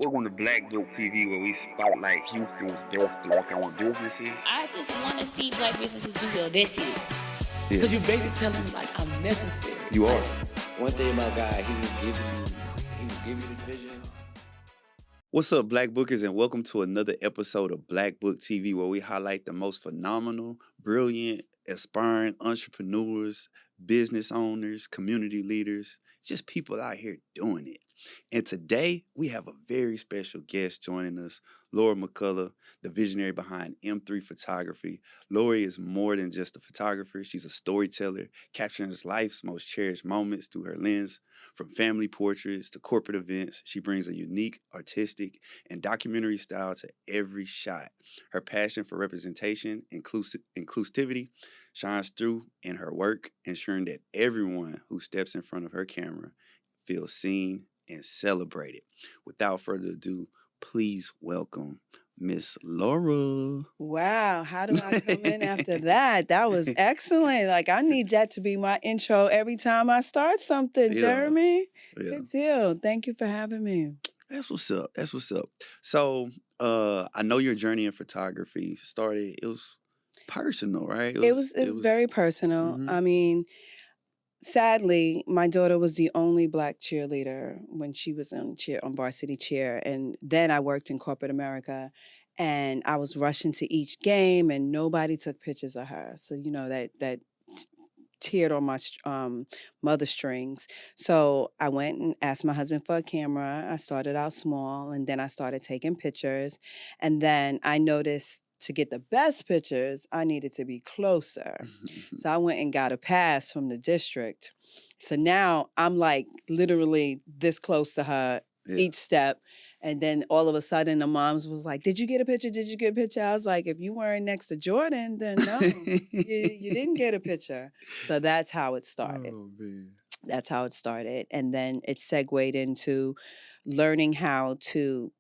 Welcome to Black Book TV, where we spotlight Houston's best Black-owned businesses. I just want to see Black businesses do well. That's it. Yeah. Because you're basically telling them, like, I'm necessary. You are. One thing about God, he will give you the vision. What's up, Black Bookers, and welcome to another episode of Black Book TV, where we highlight the most phenomenal, brilliant, aspiring entrepreneurs, business owners, community leaders, just people out here doing it. And today, we have a very special guest joining us, Laura McCullough, the visionary behind M3Photography. Laura is more than just a photographer. She's a storyteller, capturing life's most cherished moments through her lens. From family portraits to corporate events, she brings a unique, artistic, and documentary style to every shot. Her passion for representation, inclusivity, shines through in her work, ensuring that everyone who steps in front of her camera feels seen and celebrated. Without further ado, please welcome Miss Laura. Wow, how do I come in after that? That was excellent. Like, I need that to be my intro every time I start something, Yeah. Jeremy. Yeah. Good deal. Thank you for having me. That's what's up. That's what's up. So, I know your journey in photography started. It was personal, right? It was very personal. Mhm. I mean, sadly, my daughter was the only Black cheerleader when she was on varsity cheer, and then I worked in corporate America, and I was rushing to each game, and nobody took pictures of her. So that teared on my mother strings. So I went and asked my husband for a camera. I started out small, and then I started taking pictures, and then I noticed, to get the best pictures, I needed to be closer. So I went and got a pass from the district. So now I'm like literally this close to her each step. And then all of a sudden the moms was like, did you get a picture? Did you get a picture? I was like, if you weren't next to Jordan, then no, you didn't get a picture. So that's how it started. Oh, man. That's how it started. And then it segued into learning how to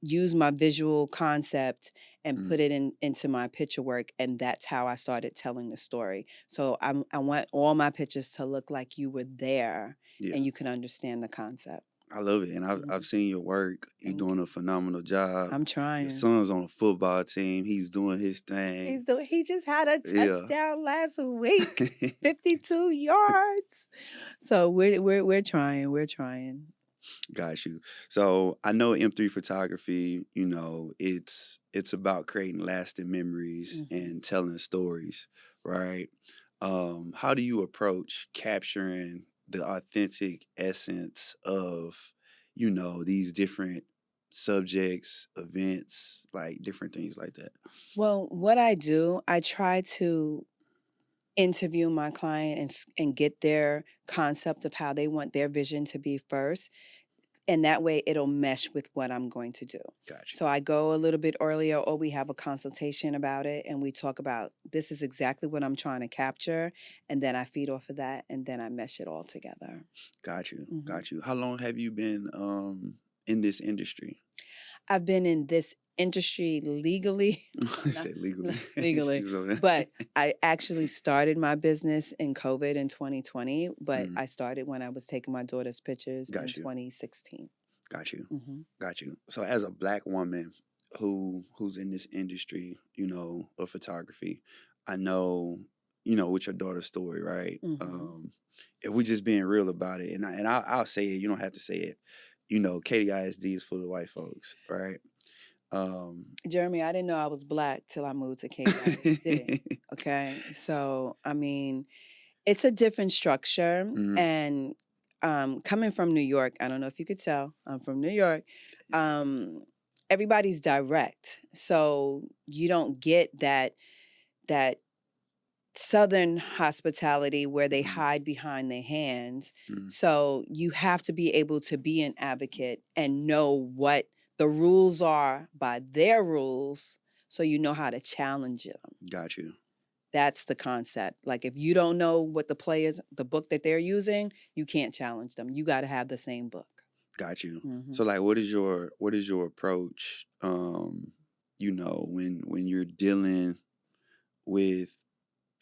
use my visual concept and put it into my picture work, and that's how I started telling the story. So I want all my pictures to look like you were there and you can understand the concept. I love it, and I've seen your work. You're doing a phenomenal job. I'm trying. Your son's on a football team. He's doing his thing. He just had a touchdown last week, 52 yards. So we're trying. We're trying. Got you. So I know M3 Photography, it's about creating lasting memories and telling stories, right? How do you approach capturing the authentic essence of, these different subjects, events, like different things like that? Well, what I do, I try to interview my client and get their concept of how they want their vision to be first. And that way it'll mesh with what I'm going to do. Gotcha. So I go a little bit earlier, or we have a consultation about it, and we talk about, this is exactly what I'm trying to capture. And then I feed off of that, and then I mesh it all together. Got you. Got you. How long have you been in this industry? I've been in this industry legally. Say legally. Legally. But I actually started my business in COVID in 2020, but I started when I was taking my daughter's pictures in 2016. Got you. Got you. So as a Black woman who's in this industry, of photography, I know, with your daughter's story, right? If we're just being real about it, and I'll say it, you don't have to say it, KDISD is full of white folks, right? Jeremy, I didn't know I was Black till I moved to KDISD. Okay, so I mean, it's a different structure, and coming from New York, I don't know if you could tell, I'm from New York. Everybody's direct, so you don't get that Southern hospitality where they hide behind their hands. So you have to be able to be an advocate and know what the rules are by their rules, so you know how to challenge them. Got you. That's the concept. Like, if you don't know what the book that they're using, you can't challenge them. You got to have the same book. Got you. So, like, what is your approach? When you're dealing with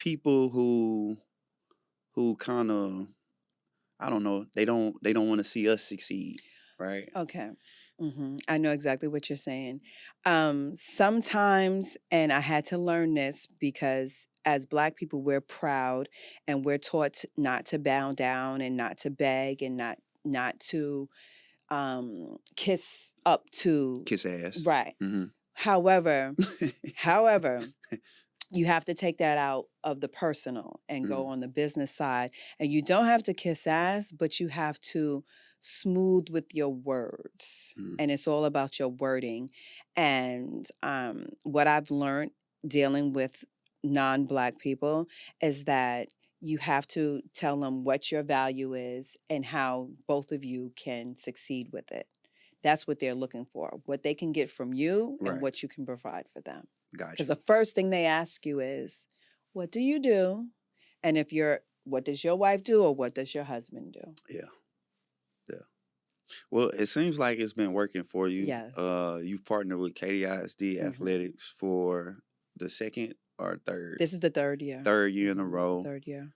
people who kind of, I don't know, they don't want to see us succeed, right? Okay. I know exactly what you're saying. Sometimes, and I had to learn this because as Black people, we're proud and we're taught not to bow down and not to beg and not to kiss up to Kiss ass. right. Mm-hmm. However, you have to take that out of the personal and go on the business side. And you don't have to kiss ass, but you have to smooth with your words. And it's all about your wording. And what I've learned dealing with non-Black people is that you have to tell them what your value is and how both of you can succeed with it. That's what they're looking for, what they can get from you and Right. what you can provide for them. Gotcha. Because the first thing they ask you is, what do you do? And if you're, what does your wife do or what does your husband do? Yeah. Well, it seems like it's been working for you. Yes. You've partnered with KDISD Athletics for the second or third? This is the third year. Third year in a row. Third year.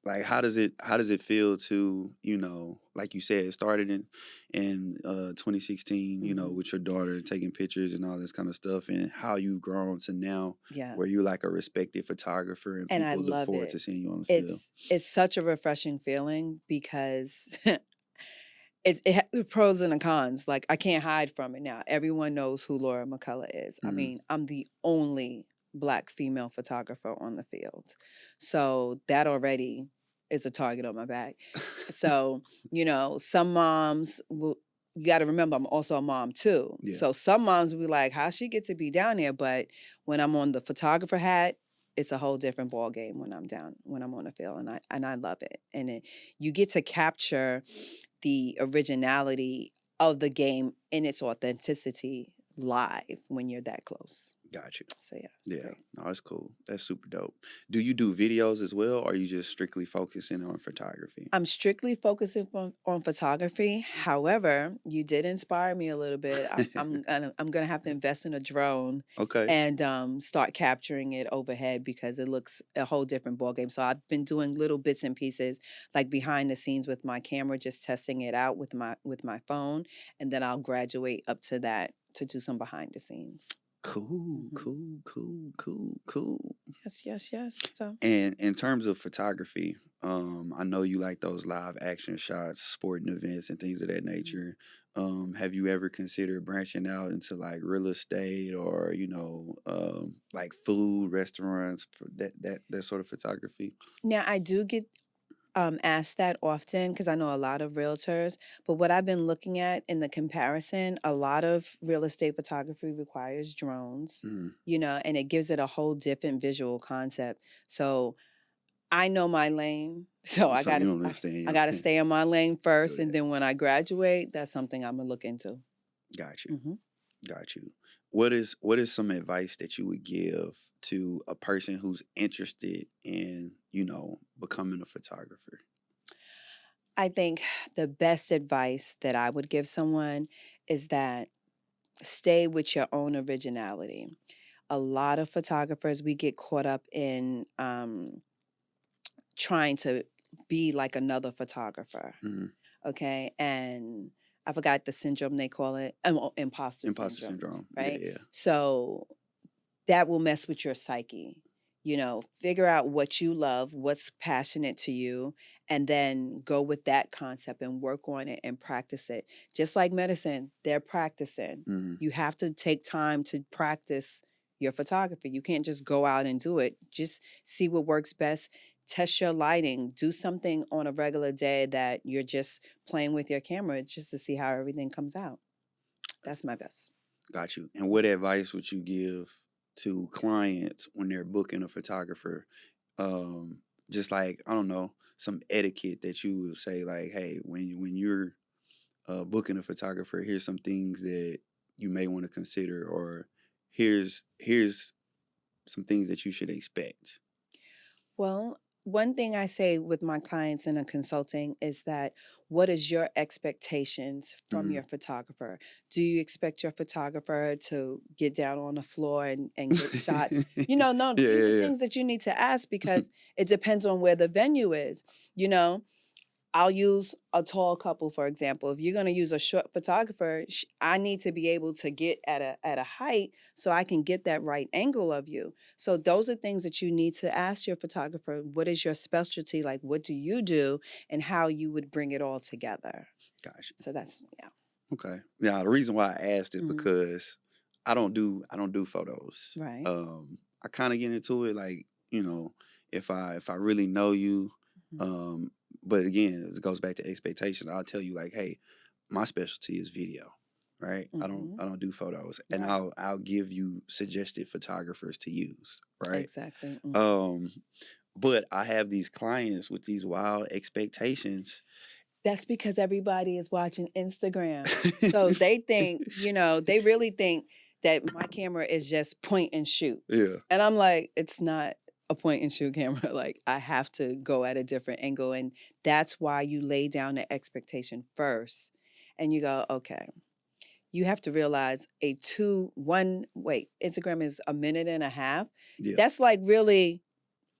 Like how does it feel to, like you said, it started in 2016, with your daughter taking pictures and all this kind of stuff, and how you've grown to now where you're like a respected photographer and people look forward to seeing you on the field. It's such a refreshing feeling because it has the pros and the cons. Like I can't hide from it now. Everyone knows who Laura McCullough is. I mean, I'm the only Black female photographer on the field. So that already is a target on my back. So, some moms will, you got to remember, I'm also a mom too. Yeah. So some moms will be like, how she get to be down there? But when I'm on the photographer hat, it's a whole different ball game when I'm on the field, and I love it. And you get to capture the originality of the game in its authenticity live when you're that close. Got you. So yeah, great. no, that's cool. That's super dope. Do you do videos as well, or are you just strictly focusing on photography? I'm strictly focusing on photography. However, you did inspire me a little bit. I'm gonna have to invest in a drone, Okay. and start capturing it overhead because it looks a whole different ballgame. So I've been doing little bits and pieces, like behind the scenes with my camera, just testing it out with my phone, and then I'll graduate up to that to do some behind the scenes. Cool. Yes. So, And in terms of photography, I know you like those live action shots, sporting events, and things of that nature. Have you ever considered branching out into like real estate or like food restaurants, that sort of photography? now I do get asked that often because I know a lot of realtors, but what I've been looking at in the comparison, a lot of real estate photography requires drones, and it gives it a whole different visual concept. So I know my lane. So I gotta stay in my lane first, and then when I graduate, that's something I'm gonna look into. Got you. What is some advice that you would give to a person who's interested in, becoming a photographer? I think the best advice that I would give someone is that stay with your own originality. A lot of photographers, we get caught up in trying to be like another photographer. Okay. And I forgot the syndrome they call it. Imposter syndrome. Right. Yeah. So that will mess with your psyche. Figure out what you love, what's passionate to you, and then go with that concept and work on it and practice it. Just like medicine, they're practicing. You have to take time to practice your photography. You can't just go out and do it. Just see what works best. Test your lighting. Do something on a regular day that you're just playing with your camera just to see how everything comes out. That's my best. Got you. And what advice would you give to clients when they're booking a photographer? Just like, I don't know, some etiquette that you would say, like, hey, when you're booking a photographer, here's some things that you may want to consider, or here's some things that you should expect. Well, one thing I say with my clients in a consulting is that what is your expectations from your photographer? Do you expect your photographer to get down on the floor and get shots? No, these are things that you need to ask because it depends on where the venue is. I'll use a tall couple, for example. If you're going to use a short photographer, I need to be able to get at a height so I can get that right angle of you. So those are things that you need to ask your photographer. What is your specialty? Like, what do you do, and how you would bring it all together? Gotcha. So that's, yeah. Okay. Yeah, the reason why I asked is Mhm. because I don't do photos. Right. I kind of get into it like, you know, if I really know you, Mhm. but again, it goes back to expectations. I'll tell you like, hey, my specialty is video, right? I Mhm. don't do photos, and Right. I'll give you suggested photographers to use, right? Exactly. Mhm. But I have these clients with these wild expectations. That's because everybody is watching Instagram. So they think, they really think that my camera is just point and shoot. Yeah. And I'm like, it's not a point and shoot camera. Like, I have to go at a different angle. And that's why you lay down the expectation first. And you go, okay, you have to realize Instagram is a minute and a half. Yeah. That's like really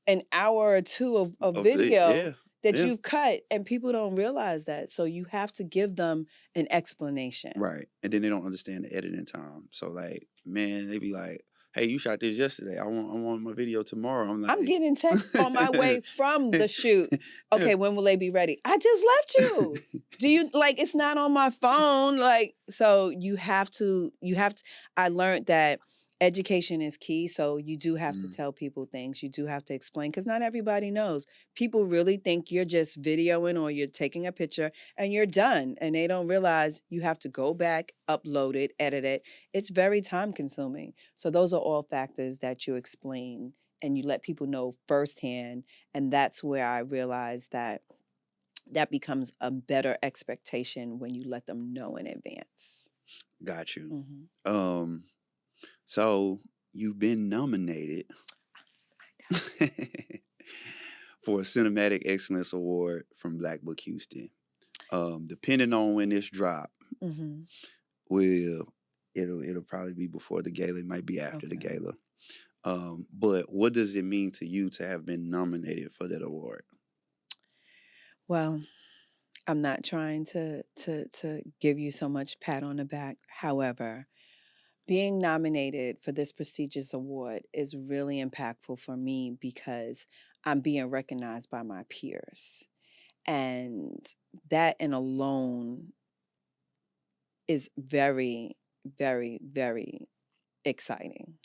an hour or two of video that Yeah. you've cut, and people don't realize that. So you have to give them an explanation. Right. And then they don't understand the editing time. So like, man, they be like, hey, you shot this yesterday. I want my video tomorrow. I'm like, I'm getting texts on my way from the shoot. Okay, when will they be ready? I just left you. Do you like, it's not on my phone? Like, so you have to, I learned that education is key. So you do have to tell people things. You do have to explain, because not everybody knows. People really think you're just videoing or you're taking a picture and you're done. And they don't realize you have to go back, upload it, edit it. It's very time consuming. So those are all factors that you explain and you let people know firsthand. And that's where I realized that becomes a better expectation when you let them know in advance. Got you. Mhm. So you've been nominated for a Cinematic Excellence Award from BlackBookHouston. Depending on when this drop, Mhm. it'll probably be before the gala. It might be after the Okay. gala. But what does it mean to you to have been nominated for that award? Well, I'm not trying to give you so much pat on the back. However, being nominated for this prestigious award is really impactful for me because I'm being recognized by my peers. And that in alone is very, very, very exciting.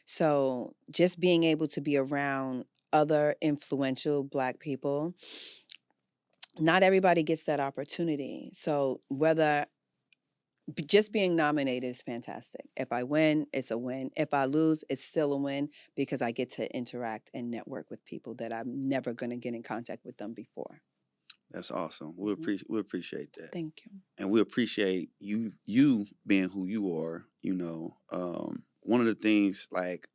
So just being able to be around other influential Black people, not everybody gets that opportunity. So just being nominated is fantastic. If I win, it's a win. If I lose, it's still a win because I get to interact and network with people that I'm never going to get in contact with them before. That's awesome. We appreciate that. Thank you. And we appreciate you being who you are. One of the things, like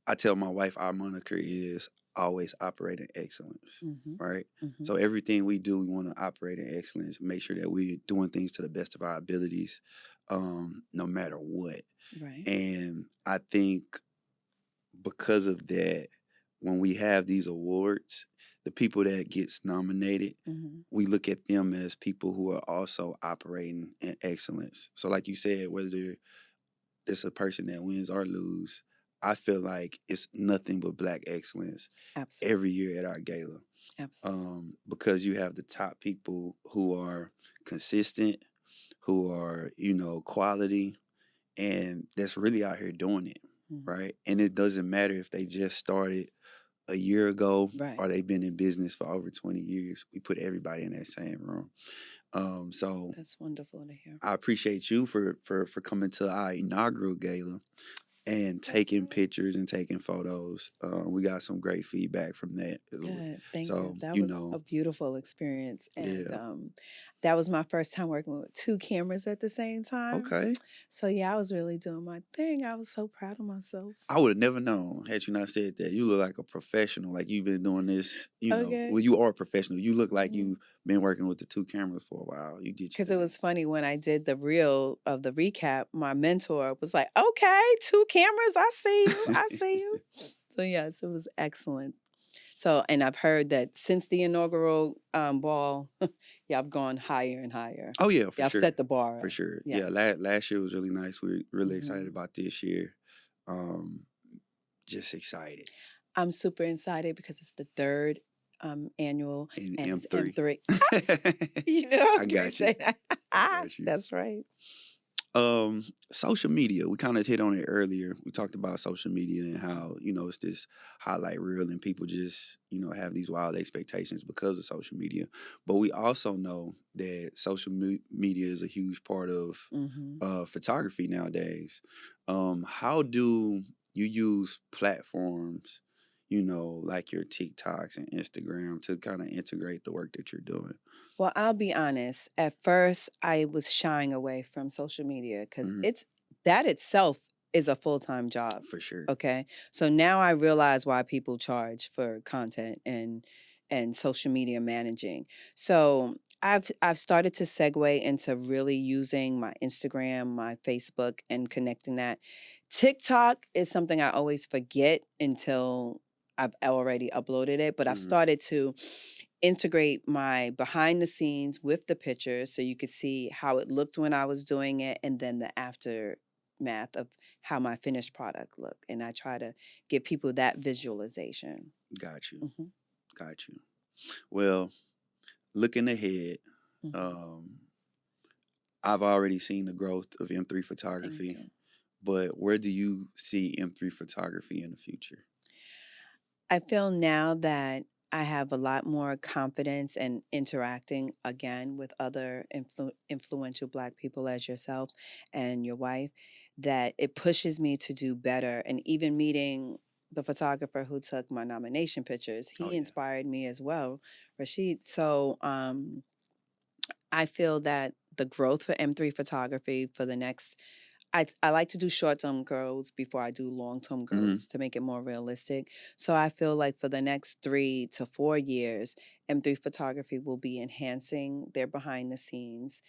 I tell my wife, our moniker is always operate in excellence, right? So everything we do, we want to operate in excellence, make sure that we're doing things to the best of our abilities, no matter what. Right. And I think because of that, when we have these awards, the people that gets nominated, we look at them as people who are also operating in excellence. So like you said, whether it's a person that wins or lose, I feel like it's nothing but Black excellence. Absolutely. Every year at our gala. Absolutely. Because you have the top people who are consistent, who are, quality, and that's really out here doing it, right? And it doesn't matter if they just started a year ago or they've been in business for over 20 years. We put everybody in that same room. So that's wonderful to hear. I appreciate you for coming to our inaugural gala and taking pictures and taking photos. We got some great feedback from that. Good. Thank So, you. That was a beautiful experience. And Yeah. That was my first time working with two cameras at the same time. Okay. So yeah, I was really doing my thing. I was so proud of myself. I would have never known had you not said that. You look like a professional. Like you've been doing this, Okay. Well, you are a professional. You look like you've been working with the two cameras for a while. You did Because it was funny when I did the reel of the recap, my mentor was like, okay, two cameras. I see you. I see you. So yes, it was excellent. So, and I've heard that since the inaugural ball, yeah, I've gone higher and higher. Oh yeah, for Yeah, I've sure. set the bar For up. sure. Yes. Yeah, last year was really nice. We're really excited Mhm. about this year. Um, just excited. I'm super excited because it's the third annual In and it's M3. M3. You know, I was I going to got you. say that. Got you. That's right. Social media, we kind of hit on it earlier. We talked about social media and how, it's this highlight reel and people just, have these wild expectations because of social media. But we also know that social media is a huge part of Hmm. photography nowadays. How do you use platforms, like your TikToks and Instagram to kind of integrate the work that you're doing? Well, I'll be honest. At first, I was shying away from social media because Hmm. that itself is a full-time job. For sure. Okay. So now I realize why people charge for content and social media managing. So I've started to segue into really using my Instagram, my Facebook, and connecting that. TikTok is something I always forget until I've already uploaded it, but I've Hmm. started to integrate my behind the scenes with the pictures so you could see how it looked when I was doing it and then the aftermath of how my finished product looked. And I try to give people that visualization. Got you. Hmm. Got you. Well, looking ahead, Hmm. um, I've already seen the growth of M3 Thank Photography, you. but where do you see M3 Photography in the future? I feel now that I have a lot more confidence and interacting again with other influential Black people as yourself and your wife, that it pushes me to do better. And even meeting the photographer who took my nomination pictures, Oh, he yeah. inspired me as well, Rashid. So I feel that the growth for M3 Photography for the next I like to do short-term goals before I do long-term Hmm. goals to make it more realistic. So I feel like for the next 3 to 4 years, M3 Photography will be enhancing their behind the scenes,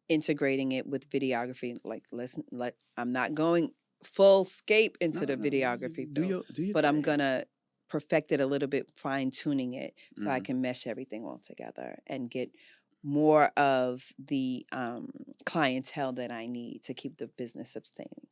integrating it with videography. Like, I'm not going full scape into the No, videography do field, your but I'm thing. gonna perfect it a little bit, fine tuning it so I Hmm. can mesh everything all together and get more of the clientele that I need to keep the business sustaining.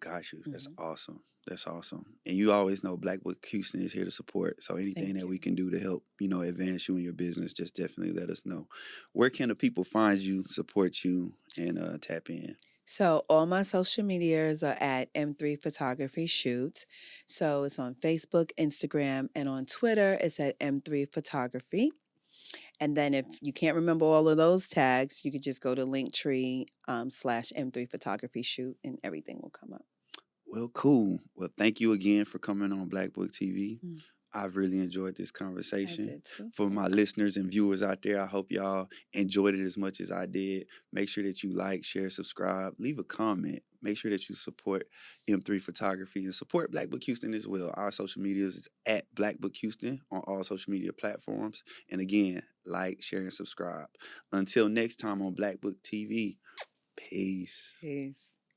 Got you. That's Hmm. awesome. That's awesome. And you always know Black Book Houston is here to support. So anything Thank that we you. can do to help, advance you in your business, just definitely let us know. Where can the people find you, support you, and tap in? So all my social medias are at M3 Photography Shoot. So it's on Facebook, Instagram, and on Twitter, it's at M3 Photography. And then if you can't remember all of those tags, you could just go to Linktree / M3 Photography Shoot and everything will come up. Well, cool. Well, thank you again for coming on Black Book TV. Mm. I've really enjoyed this I conversation. did too. For my listeners and viewers out there, I hope y'all enjoyed it as much as I did. Make sure that you like, share, subscribe, leave a comment. Make sure that you support M3 Photography and support Black Book Houston as well. Our social medias is at Black Book Houston on all social media platforms. And again, like, share, and subscribe. Until next time on Black Book TV, peace. Peace.